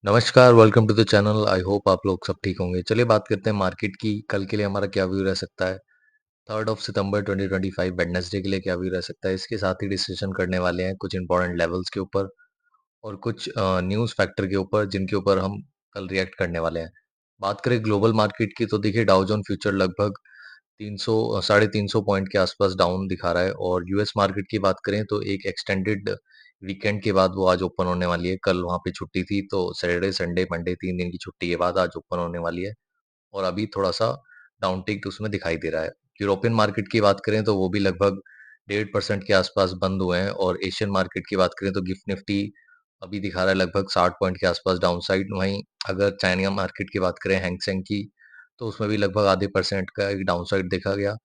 नमस्कार, welcome to the channel. I hope आप लोग सब ठीक होंगे। चलिए बात करते हैं मार्केट की। कल के लिए हमारा क्या व्यू रह सकता है? 3 सितंबर 2025 वेडनेसडे के लिए क्या व्यू रह सकता है? इसके साथ ही डिस्कशन करने वाले हैं कुछ इंपॉर्टेंट लेवल्स के ऊपर और कुछ न्यूज़ फैक्टर के ऊपर जिनके ऊपर हम कल रिएक्ट करने वाले हैं। बात करें ग्लोबल मार्केट की तो देखिए डाउ जोन फ्यूचर लगभग 300 साढ़े 300 पॉइंट के आसपास डाउन दिखा रहा है और यूएस मार्केट की बात करें तो एक एक्सटेंडेड वीकेंड के बाद वो आज ओपन होने वाली है। कल वहाँ पे छुट्टी थी तो सैटरडे, संडे, मंडे 3 दिन की छुट्टी के बाद आज ओपन होने वाली है और अभी थोड़ा-सा डाउनटिक उसमें दिखाई दे रहा है। यूरोपियन मार्केट की बात करें तो वो भी लगभग 1.5% के आसपास बंद हुए हैं और एशियन मार्केट की बात करें तो गिफ्ट निफ्टी अभी दिखा रहा है लगभग 60 पॉइंट के आसपास डाउनसाइड। वहीं अगर चाइना मार्केट की बात करें हैंग सेंग की, तो उसमें भी लगभग आधे परसेंट का एक डाउनसाइड देखा गया।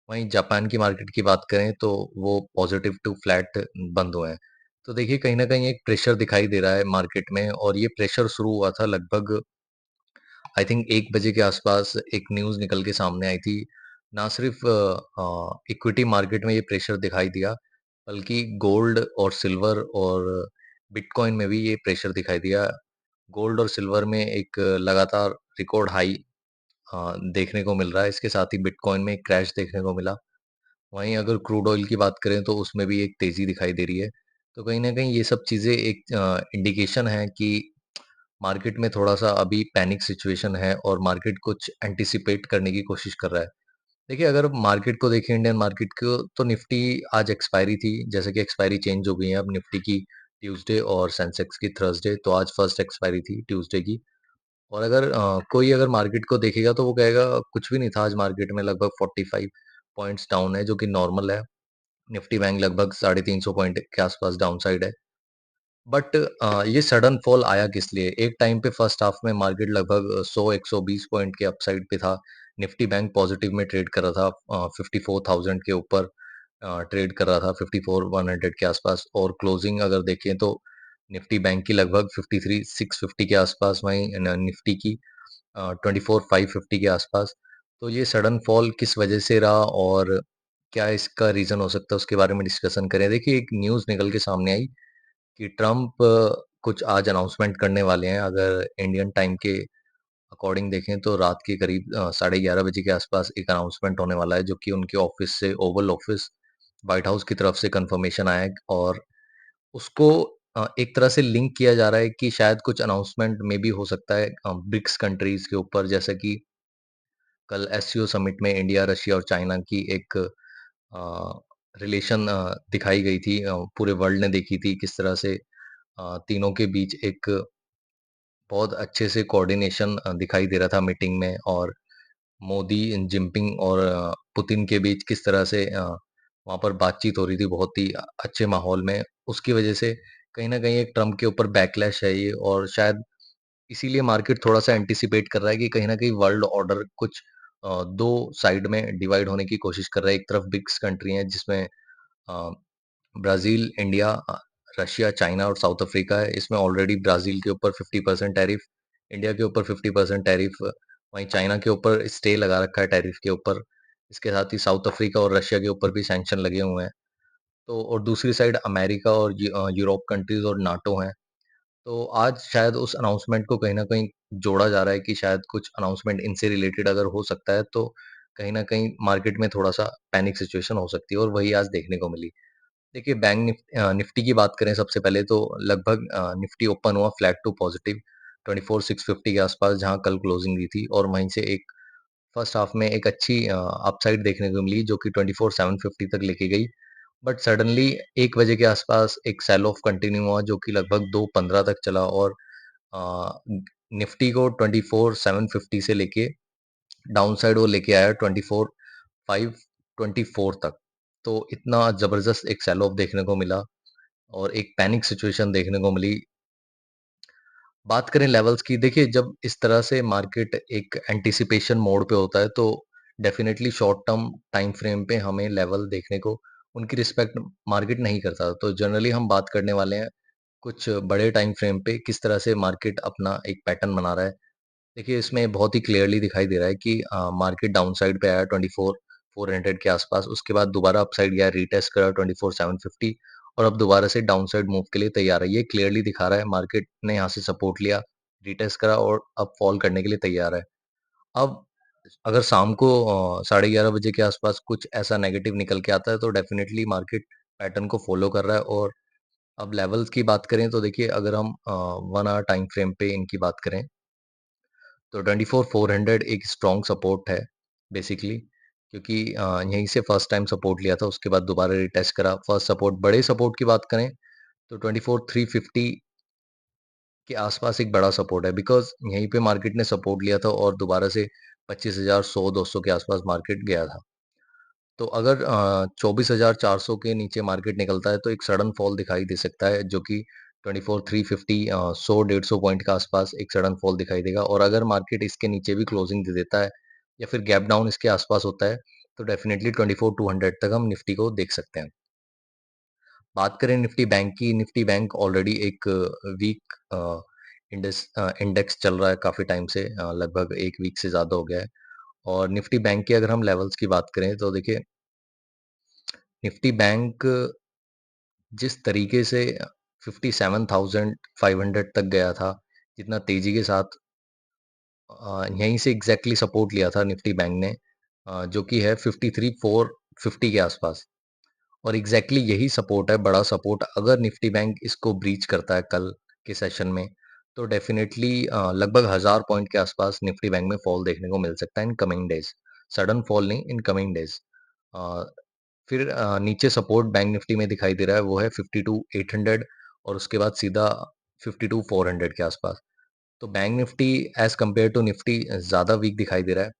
वहीं जापान की मार्केट की बात करें तो वो पॉजिटिव टू फ्लैट बंद हुए हैं। तो देखिए कहीं न कहीं एक प्रेशर दिखाई दे रहा है मार्केट में और ये प्रेशर शुरू हुआ था लगभग आई थिंक 1 बजे के आसपास एक न्यूज़ निकल के सामने आई थी। ना सिर्फ़ इक्विटी मार्केट में ये प्रेशर दिखाई दिया, बल्कि गोल्ड और सिल्वर और बिटकॉइन में भी ये प्रेशर दिखाई दिया। गोल्ड और सिल्वर में एक लगातार रिकॉर्ड हाई देखने को मिल रहा है। इसके साथ ही बिटकॉइन में एक क्रैश देखने को मिला। वहीं अगर क्रूड ऑयल की बात करें तो उसमें भी एक तेज़ी दिखाई दे रही है। तो कहीं न कहीं ये सब चीज़ें एक इंडिकेशन है कि मार्केट में थोड़ा-सा अभी पैनिक सिचुएशन है और मार्केट कुछ एंटीसिपेट करने की कोशिश कर रहा है। देखिए, अगर मार्केट को देखें इंडियन मार्केट को तो निफ्टी आज एक्सपायरी थी, जैसे कि एक्सपायरी चेंज हो गई है अब निफ्टी की ट्यूसडे और सेंसेक्स की थर्सडे, तो आज फर्स्ट एक्सपायरी थी ट्यूसडे की। और अगर कोई अगर मार्केट को देखेगा तो वो कहेगा कुछ भी नहीं था आज मार्केट में लगभग 45 पॉइंट्स डाउन है जो कि नॉर्मल है। निफ्टी बैंक लगभग 350 पॉइंट के आसपास डाउनसाइड है। बट ये सडन फॉल आया किस लिए? एक टाइम पे फर्स्ट हाफ में मार्केट लगभग 100-120 पॉइंट के अपसाइड पे था। निफ्टी बैंक पॉजिटिव में ट्रेड कर रहा था 54,000 के ऊपर ट्रेड कर रहा था 54,100 के आसपास और क्लोजिंग अगर देखें तो निफ्टी बैंक की लगभग 53,650 के आसपास, वहीं निफ्टी की 24,550 के आसपास। तो ये सडन फॉल किस वजह से रहा और क्या इसका रीज़न हो सकता है उसके बारे में डिस्कशन करें। देखिए एक न्यूज़ निकल के सामने आई कि ट्रम्प कुछ आज अनाउंसमेंट करने वाले हैं। अगर इंडियन टाइम के अकॉर्डिंग देखें तो रात के करीब 11:30 बजे के आसपास एक अनाउंसमेंट होने वाला है जो कि उनके ऑफिस से ओवल ऑफिस व्हाइट हाउस की तरफ से कंफर्मेशन आया है और उसको एक तरह से लिंक किया जा रहा है कि शायद कुछ अनाउंसमेंट में भी हो सकता है ब्रिक्स कंट्रीज के ऊपर, जैसा कि कल एससीओ समिट में इंडिया, रशिया और चाइना की एक रिलेशन दिखाई गई थी। पूरे वर्ल्ड ने देखी थी किस तरह से तीनों के बीच एक बहुत अच्छे से कोऑर्डिनेशन दिखाई दे रहा था मीटिंग में और मोदी, जिनपिंग और पुतिन के बीच किस तरह से वहाँ पर बातचीत हो रही थी बहुत ही अच्छे माहौल में। उसकी वजह से कहीं न कहीं एक ट्रम्प के ऊपर बैकलैश है ये और शायद इसीलिए मार्केट थोड़ा-सा एंटीसिपेट कर रहा है कि कहीं न कहीं वर्ल्ड ऑर्डर कुछ 2 साइड में डिवाइड होने की कोशिश कर रहा है। एक तरफ ब्रिक्स कंट्री हैं जिसमें अ, ब्राज़ील, इंडिया, रशिया, चाइना और साउथ अफ्रीका है। इसमें ऑलरेडी ब्राज़ील के ऊपर 50% टैरिफ, इंडिया के ऊपर 50% टैरिफ, वहीं चाइना के ऊपर स्टे लगा रखा है टैरिफ के ऊपर। इसके साथ ही साउथ अफ्रीका और रशिया के ऊपर भी सैंक्शन लगे हुए हैं। तो और दूसरी साइड अमेरिका और यूरोप कंट्रीज़ और नाटो हैं। तो आज शायद उस अनाउंसमेंट को कहीं न कहीं जोड़ा जा रहा है कि शायद कुछ अनाउंसमेंट इनसे रिलेटेड अगर हो सकता है, तो कहीं न कहीं मार्केट में थोड़ा-सा पैनिक सिचुएशन हो सकती है और वही आज देखने को मिली। देखिए निफ्टी की बात करें सबसे पहले तो लगभग निफ्टी ओपन हुआ फ्लैट टू पॉजिटिव 24,650 के आसपास जहाँ कल क्लोजिंग दी थी और वहीं से एक फर्स्ट हाफ में एक अच्छी अपसाइड देखने को मिली जो कि 24,750 तक लेके गई। बट सडनली 1 बजे के आसपास एक सेल ऑफ कंटिन्यू हुआ जो कि लगभग 2:15 तक चला और अ, निफ्टी को 24,750 से लेके डाउन साइड वो लेके आया 24,524 तक। तो इतना ज़बरदस्त एक सेल ऑफ देखने को मिला और एक पैनिक सिचुएशन देखने को मिली। बात करें लेवल्स की, देखिए जब इस तरह से मार्केट एक एंटीसिपेशन मोड पे होता है तो definitely short term time frame पे हमें लेवल देखने को उनकी रिस्पेक्ट मार्केट नहीं करता। तो जनरली हम बात करने वाले हैं कुछ बड़े टाइम फ्रेम पे किस तरह से मार्केट अपना एक पैटर्न बना रहा है। देखिए, इसमें बहुत ही क्लियरली दिखाई दे रहा है कि मार्केट डाउन साइड पे आया 24,400 के आसपास, उसके बाद दोबारा अपसाइड गया, रीटेस्ट करा 24,750 और अब दोबारा से डाउन साइड मूव के लिए तैयार है। ये क्लियरली दिखा रहा है मार्केट ने यहाँ से सपोर्ट लिया रिटेस्ट करा और अब फॉल करने के लिए तैयार है। अब अगर शाम को 11:30 बजे के आसपास कुछ ऐसा नेगेटिव निकल के आता है तो डेफिनिटली मार्केट पैटर्न को फॉलो कर रहा है। और अब लेवल्स की बात करें तो देखिए, अगर हम 1 आवर टाइम फ्रेम पे इनकी बात करें तो 24,400 एक स्ट्रॉन्ग सपोर्ट है बेसिकली, क्योंकि यहीं से फर्स्ट टाइम सपोर्ट लिया था, उसके बाद दोबारा रिटेस्ट करा। फर्स्ट सपोर्ट, बड़े सपोर्ट की बात करें तो 24,350 के आसपास एक बड़ा सपोर्ट है, बिकॉज़ यहीं पे मार्केट ने सपोर्ट लिया था और दोबारा से 25,100-200 के आसपास मार्केट गया था। तो अगर 24,400 के नीचे मार्केट निकलता है तो एक सडन फॉल दिखाई दे सकता है, जो कि 24,350 100-150 पॉइंट के आसपास एक सडन फॉल दिखाई देगा। और अगर मार्केट इसके नीचे भी क्लोजिंग दे देता है या फिर गैप डाउन इसके आसपास होता है तो डेफिनिटली 24,200 तक हम निफ्टी को देख सकते हैं। बात करें निफ्टी बैंक की, निफ्टी बैंक ऑलरेडी एक वीक इंडेक्स चल रहा है काफ़ी टाइम से, लगभग 1 वीक से ज़्यादा हो गया है। और निफ्टी बैंक के अगर हम लेवल्स की बात करें तो देखिए, निफ्टी बैंक जिस तरीके से 57,500 तक गया था, जितना तेज़ी के साथ यहीं से एग्ज़ैक्टली सपोर्ट लिया था निफ्टी बैंक ने, जो कि है 53,450 के आसपास। और एग्ज़ैक्टली यही सपोर्ट है, बड़ा सपोर्ट। अगर निफ्टी बैंक इसको ब्रीच करता है कल के सेशन में, तो डेफ़िनेटली लगभग 1000 पॉइंट के आसपास निफ्टी बैंक में फॉल देखने को मिल सकता है in coming days. Sudden fall नहीं, इन कमिंग डेज़। अ, फिर नीचे सपोर्ट बैंक निफ्टी में दिखाई दे रहा है, वो है 52,800 और उसके बाद सीधा 52,400 के आसपास। तो bank Nifty as compare to Nifty ज़्यादा वीक दिखाई दे रहा है।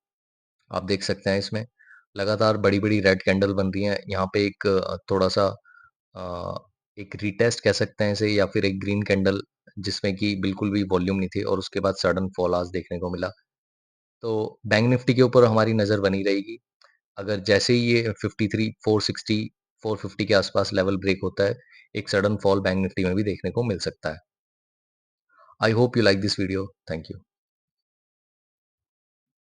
आप देख सकते हैं इसमें लगातार बड़ी-बड़ी रेड कैंडल बन रही हैं। यहाँ पे एक थोड़ा-सा अ, एक रीटेस्ट कह सकते हैं इसे, या फिर एक ग्रीन कैंडल जिसमें कि बिल्कुल भी वॉल्यूम नहीं थी और उसके बाद सडन फॉल आज देखने को मिला। तो बैंक निफ्टी के ऊपर हमारी नज़र बनी रहेगी। अगर जैसे ही ये 53, 460, 450 के आसपास लेवल ब्रेक होता है, एक सडन फॉल बैंक निफ्टी में भी देखने को मिल सकता है। I hope you like this video. Thank you.